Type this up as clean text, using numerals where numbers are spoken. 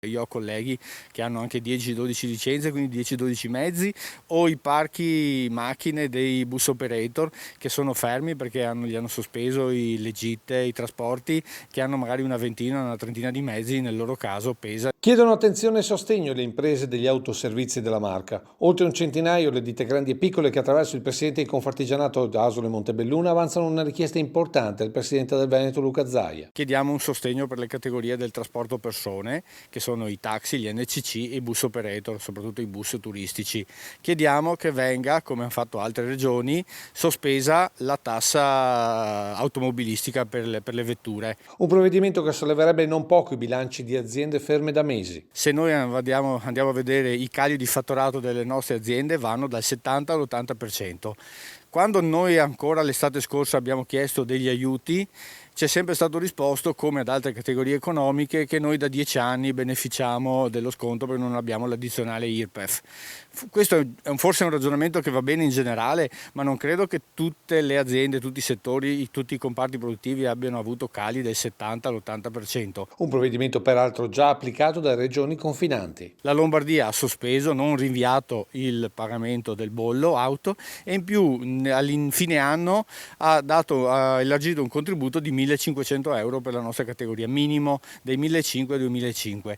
Io ho colleghi che hanno anche 10-12 licenze, quindi 10-12 mezzi, o i parchi macchine dei bus operator che sono fermi perché gli hanno sospeso le gitte, i trasporti, che hanno magari una ventina, una trentina di mezzi, nel loro caso pesa. Chiedono attenzione e sostegno le imprese degli autoservizi della marca. Oltre un centinaio le ditte grandi e piccole che attraverso il presidente di Confartigianato Asolo e Montebelluna avanzano una richiesta importante al presidente del Veneto Luca Zaia. Chiediamo un sostegno per le categorie del trasporto persone, che sono i taxi, gli NCC e i bus operator, soprattutto i bus turistici. Chiediamo che venga, come hanno fatto altre regioni, sospesa la tassa automobilistica per le vetture. Un provvedimento che solleverebbe non poco i bilanci di aziende ferme da mesi. Se noi andiamo a vedere i cali di fatturato delle nostre aziende, vanno dal 70 all'80%. Quando noi ancora l'estate scorsa abbiamo chiesto degli aiuti, ci è sempre stato risposto, come ad altre categorie economiche, che noi da 10 anni beneficiamo dello sconto perché non abbiamo l'addizionale IRPEF. Questo è forse un ragionamento che va bene in generale, ma non credo che tutte le aziende, tutti i settori, tutti i comparti produttivi abbiano avuto cali del 70 all'80%. Un provvedimento peraltro già applicato dalle regioni confinanti. La Lombardia ha sospeso, non rinviato il pagamento del bollo auto, e in più fine anno ha elargito un contributo di 1.500 euro per la nostra categoria, minimo dei 1.500 ai 2.500.